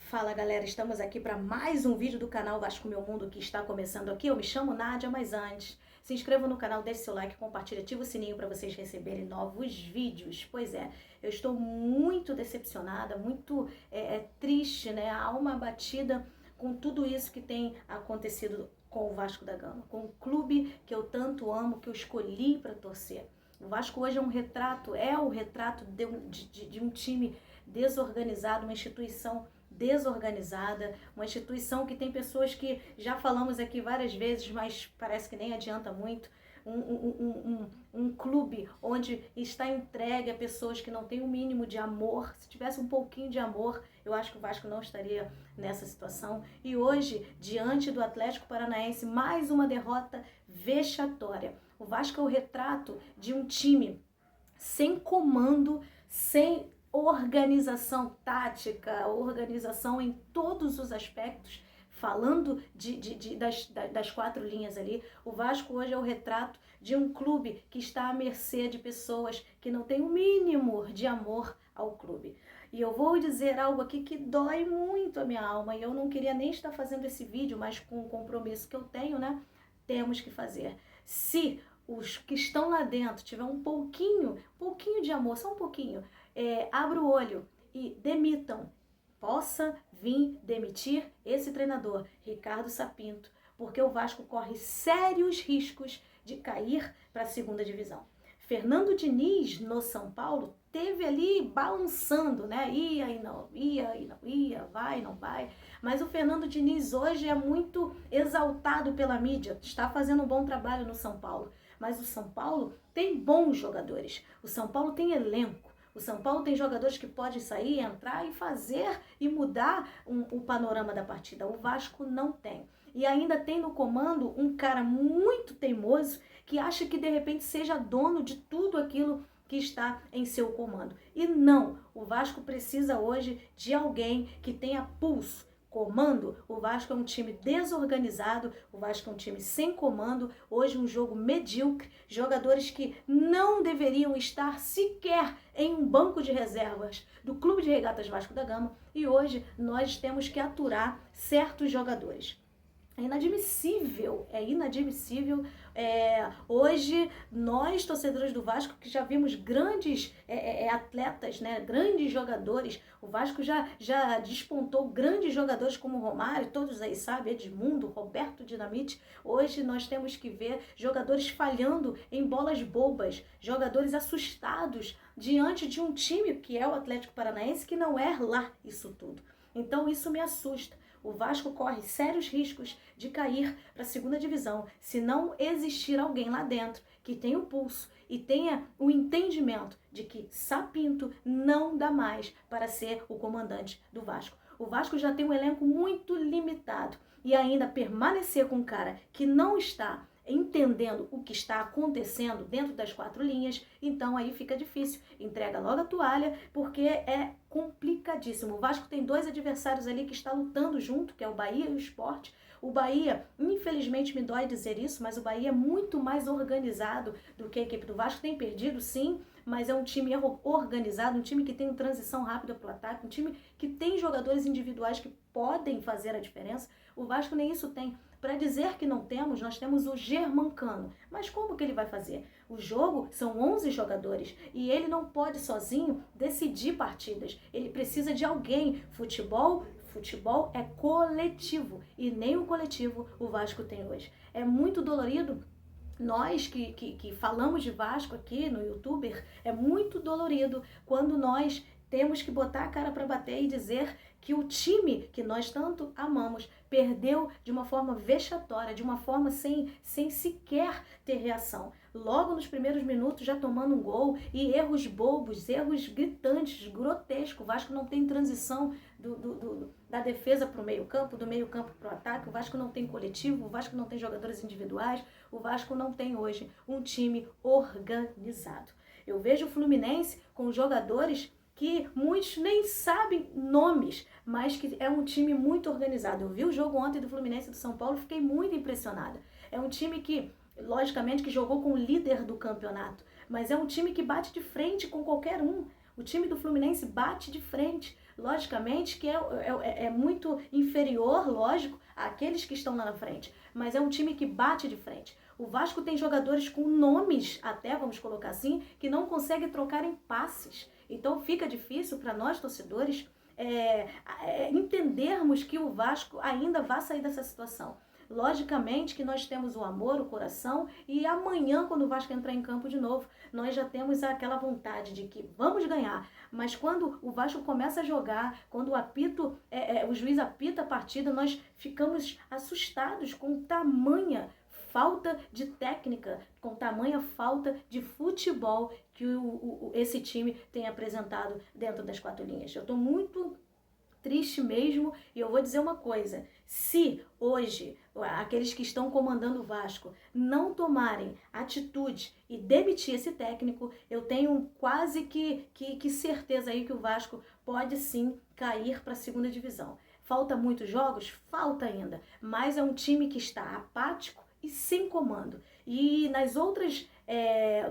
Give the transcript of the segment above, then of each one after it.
Fala galera, estamos aqui para mais um vídeo do canal Vasco Meu Mundo que está começando aqui. Eu me chamo Nádia, mas antes, se inscreva no canal, deixe seu like, compartilhe, ative o sininho para vocês receberem novos vídeos. Pois é, eu estou muito decepcionada, muito triste, né? A alma abatida com tudo isso que tem acontecido com o Vasco da Gama, com o clube que eu tanto amo, que eu escolhi para torcer. O Vasco hoje é o retrato de um time desorganizado, uma instituição desorganizada, uma instituição que tem pessoas que já falamos aqui várias vezes, mas parece que nem adianta muito. Um clube onde está entregue a pessoas que não têm o mínimo de amor. Se tivesse um pouquinho de amor, eu acho que o Vasco não estaria nessa situação. E hoje, diante do Atlético Paranaense, mais uma derrota vexatória. O Vasco é o retrato de um time sem comando, sem organização tática, organização em todos os aspectos, falando das quatro linhas ali. O Vasco hoje é o retrato de um clube que está à mercê de pessoas que não têm o mínimo de amor ao clube. E eu vou dizer algo aqui que dói muito a minha alma, e eu não queria nem estar fazendo esse vídeo, mas com o compromisso que eu tenho, né? Temos que fazer. Se os que estão lá dentro tiver um pouquinho de amor, só um pouquinho, abra o olho e demitam. Possa vir demitir esse treinador, Ricardo Sapinto, porque o Vasco corre sérios riscos de cair para a segunda divisão. Fernando Diniz, no São Paulo, teve ali balançando, né? Ia e não ia, vai, não vai. Mas o Fernando Diniz hoje é muito exaltado pela mídia, está fazendo um bom trabalho no São Paulo. Mas o São Paulo tem bons jogadores, o São Paulo tem elenco. O São Paulo tem jogadores que podem sair, entrar e fazer e mudar o panorama da partida. O Vasco não tem. E ainda tem no comando um cara muito teimoso que acha que de repente seja dono de tudo aquilo que está em seu comando. E não, o Vasco precisa hoje de alguém que tenha pulso, comando. O Vasco é um time desorganizado, o Vasco é um time sem comando, hoje um jogo medíocre, jogadores que não deveriam estar sequer em um banco de reservas do Clube de Regatas Vasco da Gama, e hoje nós temos que aturar certos jogadores. É inadmissível. Hoje, nós, torcedores do Vasco, que já vimos grandes atletas, né, grandes jogadores, o Vasco já despontou grandes jogadores como Romário, todos aí sabem, Edmundo, Roberto Dinamite. Hoje nós temos que ver jogadores falhando em bolas bobas, jogadores assustados diante de um time que é o Atlético Paranaense, que não é lá isso tudo. Então isso me assusta. O Vasco corre sérios riscos de cair para a segunda divisão se não existir alguém lá dentro que tenha o pulso e tenha o entendimento de que Sapinto não dá mais para ser o comandante do Vasco. O Vasco já tem um elenco muito limitado e ainda permanecer com um cara que não está entendendo o que está acontecendo dentro das quatro linhas, então aí fica difícil. Entrega logo a toalha, porque é complicadíssimo. O Vasco tem dois adversários ali que está lutando junto, que é o Bahia e o Sport. O Bahia, infelizmente me dói dizer isso, mas o Bahia é muito mais organizado do que a equipe do Vasco. Tem perdido, sim, mas é um time organizado, um time que tem transição rápida para o ataque, um time que tem jogadores individuais que podem fazer a diferença. O Vasco nem isso tem. Para dizer que não temos, nós temos o Germancano. Mas como que ele vai fazer? O jogo são 11 jogadores e ele não pode sozinho decidir partidas. Ele precisa de alguém. Futebol é coletivo e nem o coletivo o Vasco tem hoje. É muito dolorido. Nós que falamos de Vasco aqui no YouTuber, é muito dolorido quando nós temos que botar a cara para bater e dizer que o time que nós tanto amamos perdeu de uma forma vexatória, de uma forma sem sequer ter reação. Logo nos primeiros minutos já tomando um gol e erros bobos, erros gritantes, grotescos. O Vasco não tem transição da defesa para o meio-campo, do meio-campo para o ataque. O Vasco não tem coletivo, o Vasco não tem jogadores individuais. O Vasco não tem hoje um time organizado. Eu vejo o Fluminense com jogadores que muitos nem sabem nomes, mas que é um time muito organizado. Eu vi o jogo ontem do Fluminense e do São Paulo e fiquei muito impressionada. É um time que, logicamente, que jogou com o líder do campeonato, mas é um time que bate de frente com qualquer um. O time do Fluminense bate de frente. logicamente que é muito inferior, lógico, àqueles que estão lá na frente, mas é um time que bate de frente. O Vasco tem jogadores com nomes, até vamos colocar assim, que não conseguem trocar em passes. Então fica difícil para nós torcedores entendermos que o Vasco ainda vai sair dessa situação. Logicamente que nós temos o amor, o coração, e amanhã, quando o Vasco entrar em campo de novo, nós já temos aquela vontade de que vamos ganhar. Mas quando o Vasco começa a jogar, quando o juiz apita a partida, nós ficamos assustados com tamanha falta de técnica, com tamanha falta de futebol que esse time tem apresentado dentro das quatro linhas. Eu estou muito triste mesmo, e eu vou dizer uma coisa: se hoje aqueles que estão comandando o Vasco não tomarem atitude e demitir esse técnico, eu tenho quase que certeza aí que o Vasco pode sim cair para a segunda divisão. Falta muitos jogos? Falta ainda, mas é um time que está apático e sem comando. E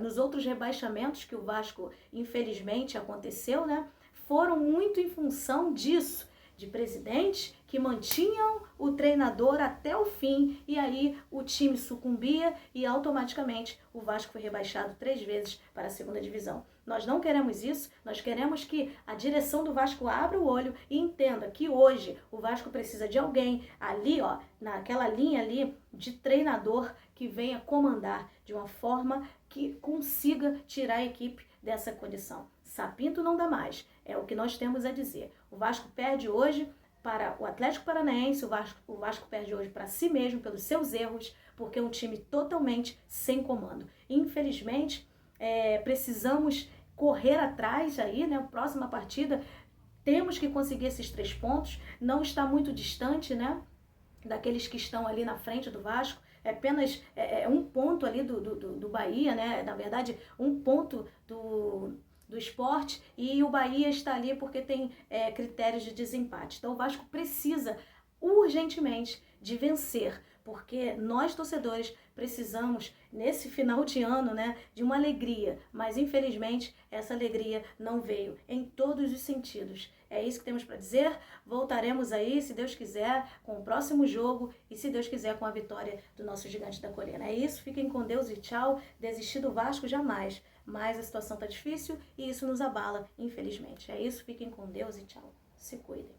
nos outros rebaixamentos que o Vasco infelizmente aconteceu, né, foram muito em função disso, de presidentes que mantinham o treinador até o fim, e aí o time sucumbia e automaticamente o Vasco foi rebaixado 3 vezes para a segunda divisão. Nós não queremos isso, nós queremos que a direção do Vasco abra o olho e entenda que hoje o Vasco precisa de alguém ali, ó, naquela linha ali de treinador que venha comandar de uma forma que consiga tirar a equipe dessa condição. Sapinto não dá mais, é o que nós temos a dizer. O Vasco perde hoje para o Atlético Paranaense, o Vasco perde hoje para si mesmo pelos seus erros, porque é um time totalmente sem comando. Infelizmente, precisamos correr atrás aí, né? Próxima partida, temos que conseguir esses 3 pontos, não está muito distante, né, daqueles que estão ali na frente do Vasco. É apenas um ponto ali do Bahia, né? Na verdade, um ponto do Sport, e o Bahia está ali porque tem critérios de desempate. Então o Vasco precisa urgentemente de vencer, porque nós torcedores precisamos nesse final de ano, né, de uma alegria, mas infelizmente essa alegria não veio em todos os sentidos. É isso que temos para dizer. Voltaremos aí, se Deus quiser, com o próximo jogo e, se Deus quiser, com a vitória do nosso Gigante da Colina. É isso, fiquem com Deus e tchau. Desistir do Vasco jamais, mas a situação está difícil e isso nos abala, infelizmente. É isso, fiquem com Deus e tchau. Se cuidem.